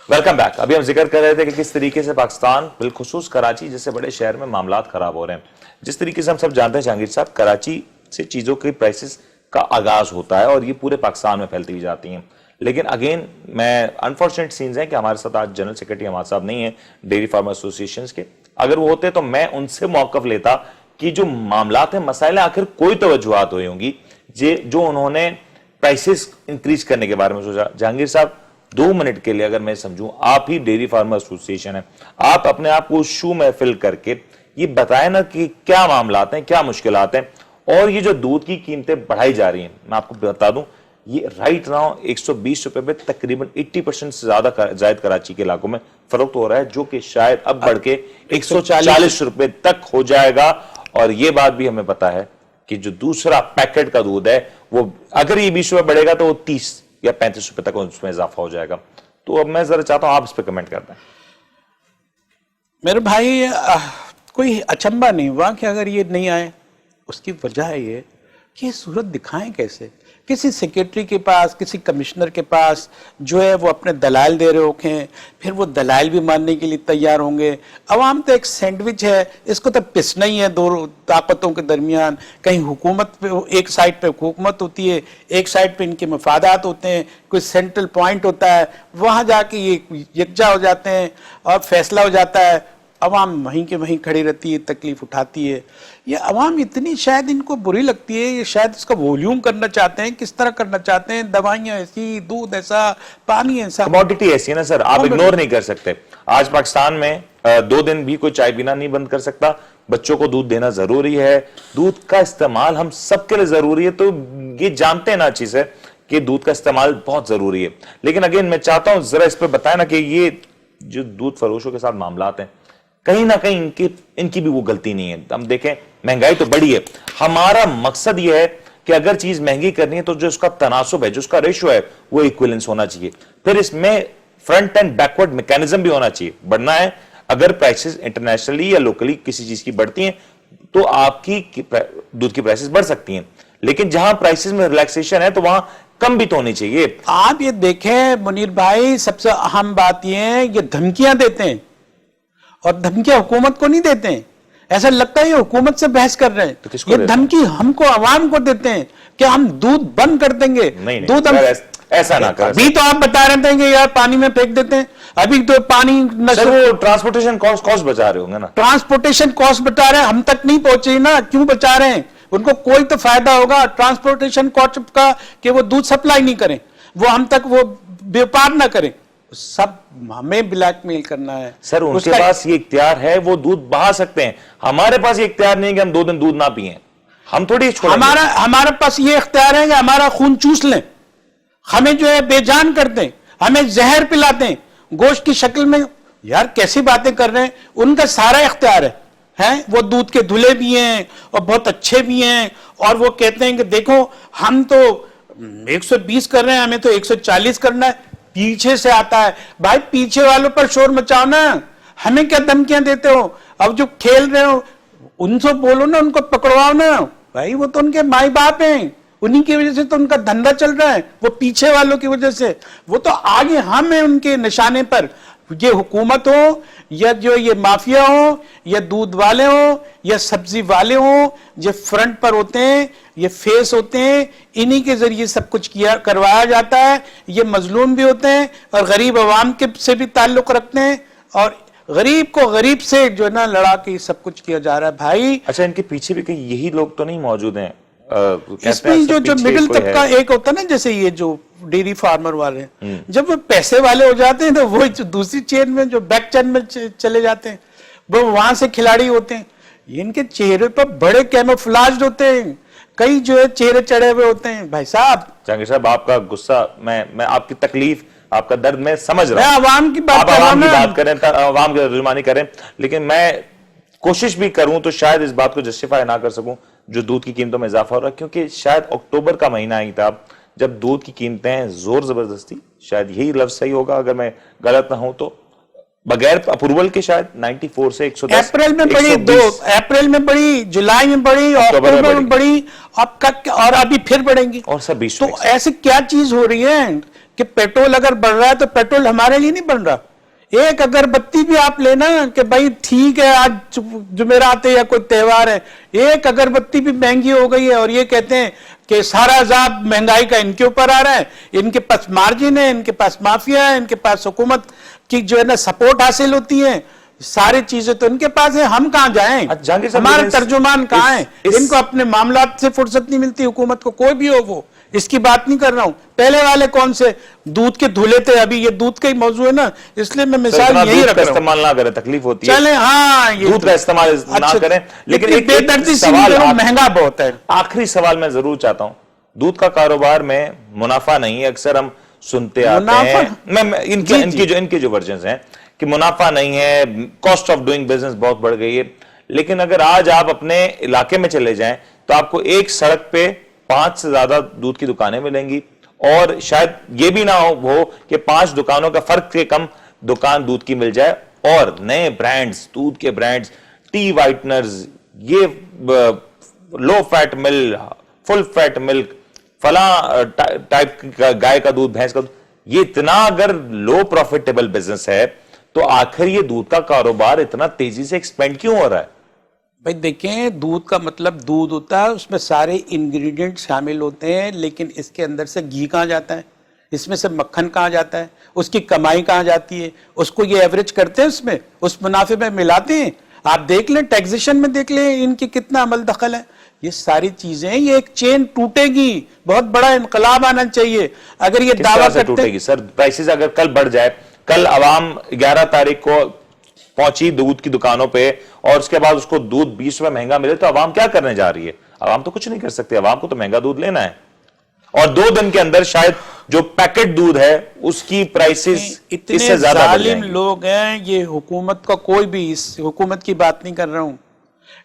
Welcome back. ابھی ہم ذکر کر رہے تھے کہ کس طریقے سے پاکستان بالخصوص کراچی جیسے بڑے شہر میں معاملات خراب ہو رہے ہیں. جس طریقے سے ہم سب جانتے ہیں جہانگیر صاحب، کراچی سے چیزوں کی پرائسز کا آغاز ہوتا ہے اور یہ پورے پاکستان میں پھیلتی ہوئی جاتی ہیں. لیکن اگین میں انفارچونیٹ سینز ہیں کہ ہمارے ساتھ آج جنرل سیکرٹری حماد صاحب نہیں ہیں ڈیری فارمر ایسوسیشنز کے. اگر وہ ہوتے تو میں ان سے موقف لیتا کہ جو معاملات ہیں، مسائل ہیں، آخر کوئی توجہات ہوئی ہوں گی جو انہوں نے پرائسز انکریز کرنے کے بارے میں سوچا. جہانگیر صاحب 2 منٹ کے لیے اگر میں سمجھوں، آپ ہی ڈیری فارمر ایسوسیشن ہے، آپ اپنے آپ کو شو محفل کر کے یہ بتائیں نا کہ کیا معاملات ہیں، کیا مشکلات ہیں. اور یہ جو دودھ کی قیمتیں بڑھائی جا رہی ہیں، میں آپ کو بتا دوں یہ رائٹ ناؤ 120 روپے پہ تقریباً 80% سے زیادہ زائد کراچی کے علاقوں میں فروخت ہو رہا ہے، جو کہ شاید اب بڑھ کے 140 روپے تک ہو جائے گا. اور یہ بات بھی ہمیں پتا ہے کہ جو دوسرا پیکٹ کا دودھ ہے وہ اگر یہ 20 روپے بڑھے گا تو وہ 30 یا 35 روپے تک اس میں اضافہ ہو جائے گا. تو اب میں ذرا چاہتا ہوں آپ اس پہ کمنٹ کر دیں. میرے بھائی کوئی اچنبھا نہیں ہوا کہ اگر یہ نہیں آئے. اس کی وجہ ہے یہ کہ یہ صورت دکھائیں کیسے. کسی سیکرٹری کے پاس، کسی کمشنر کے پاس جو ہے وہ اپنے دلائل دے رہے ہوکھیں، پھر وہ دلائل بھی ماننے کے لیے تیار ہوں گے. عوام تو ایک سینڈوچ ہے، اس کو تو پسنا ہی ہے دو طاقتوں کے درمیان. کہیں حکومت پہ ایک سائڈ پہ حکومت ہوتی ہے، ایک سائڈ پہ ان کے مفادات ہوتے ہیں، کوئی سینٹرل پوائنٹ ہوتا ہے، وہاں جا کے یہ یکجا ہو جاتے ہیں اور فیصلہ ہو جاتا ہے. عوام وہیں کے وہیں کھڑی رہتی ہے، تکلیف اٹھاتی ہے. یہ عوام اتنی شاید ان کو بری لگتی ہے، یہ شاید اس کا ولیوم کرنا چاہتے ہیں. کس طرح کرنا چاہتے ہیں؟ دوائیاں ایسی، دودھ ایسا، پانی ایسا. کموڈٹی ایسی ہے نا سر، آپ اگنور نہیں کر سکتے. آج پاکستان میں 2 دن بھی کوئی چائے پینا نہیں بند کر سکتا. بچوں کو دودھ دینا ضروری ہے، دودھ کا استعمال ہم سب کے لیے ضروری ہے. تو یہ جانتے ہیں نا اچھی سے کہ دودھ کا استعمال بہت ضروری ہے. لیکن اگین میں چاہتا ہوں ذرا اس پہ بتائیں نا کہ یہ جو دودھ فروشوں کے ساتھ معاملات ہیں، کہیں نہ کہیں ان کی بھی وہ غلطی نہیں ہے. ہم دیکھیں مہنگائی تو بڑی ہے، ہمارا مقصد یہ ہے کہ اگر چیز مہنگی کرنی ہے تو جو اس کا تناسب ہے، جو اس کا ریشو ہے، وہ ایکویلنس ہونا چاہیے. پھر اس میں فرنٹ اینڈ بیکورڈ میکینزم بھی ہونا چاہیے. بڑھنا ہے، اگر پرائسز انٹرنیشنلی یا لوکلی کسی چیز کی بڑھتی ہیں تو آپ کی دودھ کی پرائسز بڑھ سکتی ہیں. لیکن جہاں پرائسز میں ریلیکسیشن ہے تو وہاں کم بھی تو ہونی چاہیے. آپ یہ دیکھیں منیر بھائی، سب سے اہم بات یہ ہے یہ دھمکیاں دیتے ہیں، اور دھمکیاں حکومت کو نہیں دیتے ہیں. ایسا لگتا ہے یہ حکومت سے بحث کر رہے ہیں. یہ دھمکی ہم کو، عوام کو دیتے ہیں کہ ہم دودھ بند کر دیں گے. دودھ ایسا نہ کریں. ابھی تو آپ بتا رہے تھے کہ یار پانی میں پھینک دیتے ہیں. ابھی تو پانی ٹرانسپورٹیشن کاسٹ بچا رہے ہوں گے نا. ٹرانسپورٹیشن کاسٹ بچا رہے ہیں، ہم تک نہیں پہنچے نا. کیوں بچا رہے ہیں؟ ان کو کوئی تو فائدہ ہوگا ٹرانسپورٹیشن کاسٹ کا کہ وہ دودھ سپلائی نہیں کریں، وہ ہم تک وہ بیوپار نہ کریں. سب ہمیں بلیک میل کرنا ہے. سر ان کے پاس یہ اختیار ہے، وہ دودھ بہا سکتے ہیں. ہمارے پاس یہ اختیار نہیں کہ ہم 2 دن دودھ نہ پیئیں. ہم تھوڑی چھوڑیں گے. ہمارے پاس یہ اختیار ہے کہ ہمارا خون چوس لیں، ہمیں جو ہے بے جان کر دیں، ہمیں زہر پلاتے ہیں گوشت کی شکل میں. یار کیسی باتیں کر رہے ہیں؟ ان کا سارا اختیار ہے. وہ دودھ کے دھلے بھی ہیں اور بہت اچھے بھی ہیں، اور وہ کہتے ہیں کہ دیکھو ہم تو 120 کر رہے ہیں، ہمیں تو 140 کرنا ہے. پیچھے سے آتا ہے بھائی، پیچھے والوں پر شور مچاؤ نا. ہمیں کیا دھمکیاں دیتے ہو؟ اب جو کھیل رہے ہو ان سے بولو نا، ان کو پکڑواؤ نا. بھائی وہ تو ان کے مائی باپ ہیں، انہی کی وجہ سے تو ان کا دھندا چل رہا ہے. وہ پیچھے والوں کی وجہ سے، وہ تو آگے ہم ہیں ان کے نشانے پر. یہ حکومت ہو یا جو یہ مافیا ہو یا دودھ والے ہوں یا سبزی والے ہوں، یہ فرنٹ پر ہوتے ہیں، یہ فیس ہوتے ہیں. انہی کے ذریعے سب کچھ کروایا جاتا ہے. یہ مظلوم بھی ہوتے ہیں اور غریب عوام کے سے بھی تعلق رکھتے ہیں، اور غریب کو غریب سے جو ہے نا لڑا کے سب کچھ کیا جا رہا ہے. بھائی اچھا، ان کے پیچھے بھی کہیں یہی لوگ تو نہیں موجود ہیں؟ اس میں جو مڈل طبقہ ایک ہوتا ہے نا، جیسے یہ جو ڈیری فارمر والے ہیں، جب وہ پیسے والے ہو جاتے ہیں تو وہ دوسری چین میں، جو بیک چین میں چلے جاتے ہیں، وہ وہاں سے کھلاڑی ہوتے ہیں. ان کے چہرے پر بڑے کیموفلاجڈ ہوتے ہیں، کئی جو ہے چہرے چڑھے ہوئے ہوتے ہیں. بھائی صاحب، جہانگیر صاحب آپ کا غصہ، میں آپ کی تکلیف، آپ کا درد میں سمجھ رہا ہوں. میں عوام کی بات آپ عوام کی بات کریں، عوام کی ترجمانی کریں، لیکن میں کوشش بھی کروں تو شاید اس بات کو جسٹیفائی نہ کر سکوں جو دودھ کی قیمتوں میں اضافہ ہو رہا ہے. کیونکہ شاید اکتوبر کا مہینہ ہی تھا جب دودھ کی قیمتیں زور زبردستی، شاید یہی لفظ صحیح ہوگا اگر میں غلط نہ ہوں تو، بغیر اپروول کے شاید 94 سے 110 اپریل میں بڑی، 2 اپریل میں بڑی، جولائی میں بڑی، اکتوبر میں بڑی، اور ابھی پھر بڑھیں گی. اور سب 20. تو ایسے کیا چیز ہو رہی ہے کہ پیٹرول اگر بڑھ رہا ہے تو پیٹرول ہمارے لیے نہیں بن رہا. ایک اگربتی بھی آپ لینا کہ بھائی ٹھیک ہے آج جمعرات ہے یا کوئی تہوار ہے, ایک اگربتی بھی مہنگی ہو گئی ہے اور یہ کہتے ہیں کہ سارا عذاب مہنگائی کا ان کے اوپر آ رہا ہے, ان کے پاس مارجن ہے, ان کے پاس مافیا ہے, ان کے پاس حکومت کی جو ہے نا سپورٹ حاصل ہوتی ہے, ساری چیزیں تو ان کے پاس ہیں, ہم کہاں جائیں, جہانگیر صاحب ہمارے ترجمان کہاں ہیں, ان کو اپنے معاملات سے فرصت نہیں ملتی, حکومت کو کوئی بھی ہو وہ, اس کی بات نہیں کر رہا ہوں. پہلے والے کون سے دودھ کے دھولے تھے, ابھی یہ دودھ کا ہی موضوع ہے نا, اس لیے میں مثال یہی رکھ رہا ہوں. استعمال نہ کریں, تکلیف ہوتی ہے. چلیں ہاں دودھ کا استعمال نہ کریں, لیکن ایک بے دردی سے نہیں کرو, مہنگا بہت ہے. آخری سوال میں ضرور چاہتا ہوں, دودھ کا کاروبار میں منافع نہیں ہے, اکثر ہم سنتے آتے ہیں ان کی جو ورژنز ہیں کہ منافع نہیں ہے, کاسٹ آف ڈوئنگ بزنس بہت بڑھ گئی ہے. لیکن اگر آج آپ اپنے علاقے میں چلے جائیں تو آپ کو ایک سڑک پہ 5 سے زیادہ دودھ کی دکانیں ملیں گی, اور شاید یہ بھی نہ ہو کہ 5 دکانوں کا فرق سے کم دکان دودھ کی مل جائے, اور نئے برانڈز, دودھ کے برانڈز, ٹی وائٹنرز, یہ لو فیٹ ملک, فل فیٹ ملک, فلاں ٹائپ کا گائے کا دودھ, بھینس کا دودھ, یہ اتنا اگر لو پروفیٹیبل بزنس ہے تو آخر یہ دودھ کا کاروبار اتنا تیزی سے ایکسپینڈ کیوں ہو رہا ہے؟ بھائی دیکھیں, دودھ کا مطلب دودھ ہوتا ہے, اس میں سارے انگریڈینٹ شامل ہوتے ہیں, لیکن اس کے اندر سے گھی کہاں جاتا ہے, اس میں سے مکھن کہاں جاتا ہے, اس کی کمائی کہاں جاتی ہے, اس کو یہ ایوریج کرتے ہیں, اس میں اس منافع میں ملاتے ہیں. آپ دیکھ لیں ٹیکسیشن میں, دیکھ لیں ان کی کتنا عمل دخل ہے. یہ ساری چیزیں, یہ ایک چین ٹوٹے گی, بہت بڑا انقلاب آنا چاہیے اگر یہ دعویٰ کرتے. ٹوٹے گی سر پرائسز اگر کل بڑھ جائے, کل عوام 11 تاریخ کو پہنچی دودھ کی دکانوں پہ اور اس کے بعد اس کو دودھ 20 روپے مہنگا ملے, تو عوام کیا کرنے جا رہی ہے؟ عوام تو کچھ نہیں کر سکتے, عوام کو تو مہنگا دودھ لینا ہے, اور 2 دن کے اندر شاید جو پیکٹ دودھ ہے اس کی پرائسز اس سے زیادہ بڑھ جائیں گی. لوگ ہیں, یہ حکومت کا کوئی بھی, اس حکومت کی بات نہیں کر رہا ہوں,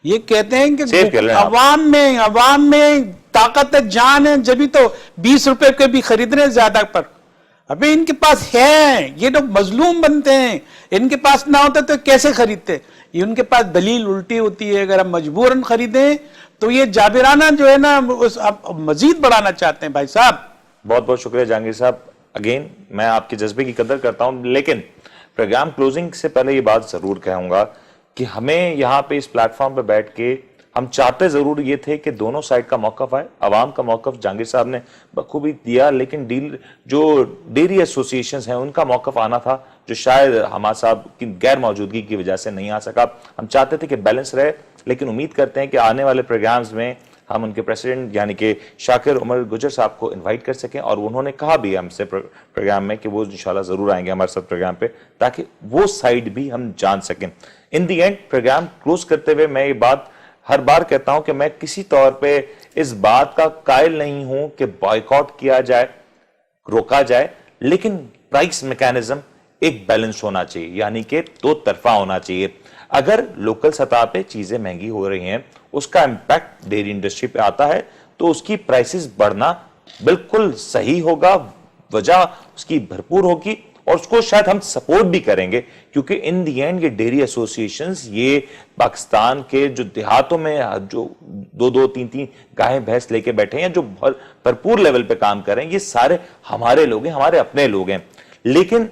یہ کہتے ہیں کہ عوام میں طاقت جان ہے, جبھی تو 20 روپے کے بھی خرید رہے ہیں زیادہ پر. ابھی ان کے پاس ہے, یہ لوگ مظلوم بنتے ہیں, ان کے پاس نہ ہوتا تو کیسے خریدتے؟ یہ ان کے پاس دلیل الٹی ہوتی ہے, اگر ہم مجبوراً خریدیں تو یہ جابرانہ جو ہے نا مزید بڑھانا چاہتے ہیں. بھائی صاحب بہت بہت شکریہ جہانگیر صاحب. اگین میں آپ کے جذبے کی قدر کرتا ہوں, لیکن پروگرام کلوزنگ سے پہلے یہ بات ضرور کہوں گا کہ ہمیں یہاں پہ اس پلیٹ فارم پہ بیٹھ کے ہم چاہتے ضرور یہ تھے کہ دونوں سائڈ کا موقف آئے. عوام کا موقف جہانگیر صاحب نے بخوبی دیا, لیکن جو ڈیری ایسوسیشنز ہیں ان کا موقف آنا تھا, جو شاید ہمارے صاحب کی غیر موجودگی کی وجہ سے نہیں آ سکا. ہم چاہتے تھے کہ بیلنس رہے, لیکن امید کرتے ہیں کہ آنے والے پروگرامز میں ہم ان کے پریزیڈنٹ یعنی کہ شاکر عمر گجر صاحب کو انوائٹ کر سکیں, اور انہوں نے کہا بھی ہم سے پروگرام میں کہ وہ انشاءاللہ ضرور آئیں گے ہمارے ساتھ پروگرام پہ, تاکہ وہ سائیڈ بھی ہم جان سکیں. ان دی اینڈ پروگرام کلوز کرتے ہوئے میں یہ بات ہر بار کہتا ہوں کہ میں کسی طور پہ اس بات کا قائل نہیں ہوں کہ بائیکاٹ کیا جائے, روکا جائے, لیکن پرائس میکانزم ایک بیلنس ہونا چاہیے, یعنی کہ 2 طرفہ ہونا چاہیے. اگر لوکل سطح پہ چیزیں مہنگی ہو رہی ہیں, اس کا امپیکٹ ڈیری انڈسٹری پہ آتا ہے, تو اس کی پرائسز بڑھنا بالکل صحیح ہوگا, وجہ اس کی بھرپور ہوگی, اور اس کو شاید ہم سپورٹ بھی کریں گے, کیونکہ ان دی اینڈ یہ ڈیری ایسوسیشنز, یہ پاکستان کے جو دیہاتوں میں جو 2-2, 3-3 گائیں بھینس لے کے بیٹھے ہیں, جو بھرپور لیول پہ کام کر رہے ہیں, یہ سارے ہمارے لوگ ہیں, ہمارے اپنے لوگ ہیں. لیکن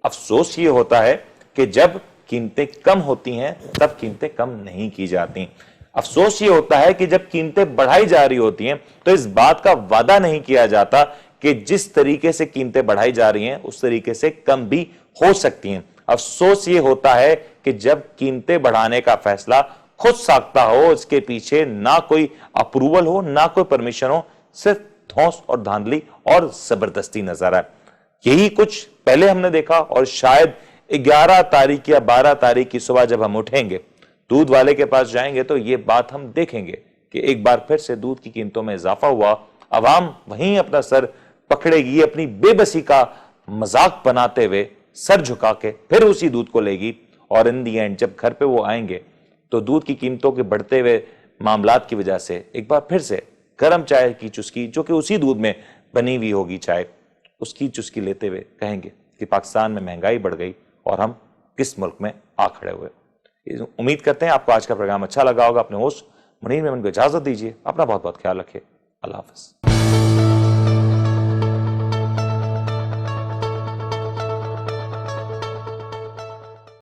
افسوس یہ ہوتا ہے کہ جب قیمتیں کم ہوتی ہیں تب قیمتیں کم نہیں کی جاتی. افسوس یہ ہوتا ہے کہ جب قیمتیں بڑھائی جا رہی ہوتی ہیں تو اس بات کا وعدہ نہیں کیا جاتا کہ جس طریقے سے قیمتیں بڑھائی جا رہی ہیں اس طریقے سے کم بھی ہو سکتی ہیں. افسوس یہ ہوتا ہے کہ جب قیمتیں بڑھانے کا فیصلہ خود ساختہ ہو, اس کے پیچھے نہ کوئی اپروول ہو, نہ کوئی پرمیشن ہو, صرف دھونس اور دھاندلی اور زبردستی نظر آئے. یہی کچھ پہلے ہم نے دیکھا, اور شاید 11 تاریخ یا 12 تاریخ کی صبح جب ہم اٹھیں گے, دودھ والے کے پاس جائیں گے, تو یہ بات ہم دیکھیں گے کہ ایک بار پھر سے دودھ کی قیمتوں میں اضافہ ہوا. عوام وہیں اپنا سر پکڑے گی, اپنی بے بسی کا مذاق بناتے ہوئے سر جھکا کے پھر اسی دودھ کو لے گی, اور ان دی اینڈ جب گھر پہ وہ آئیں گے تو دودھ کی قیمتوں کے بڑھتے ہوئے معاملات کی وجہ سے ایک بار پھر سے گرم چائے کی چسکی, جو کہ اسی دودھ میں بنی ہوئی ہوگی چائے, اس کی چسکی لیتے ہوئے کہیں گے کہ پاکستان میں مہنگائی بڑھ گئی اور ہم کس ملک میں آ کھڑے ہوئے. امید کرتے ہیں آپ کو آج کا پروگرام اچھا لگا ہوگا. اپنے ہوسٹ منیر میمن کو اجازت دیجیے, اپنا بہت بہت خیال رکھیے. اللہ حافظ.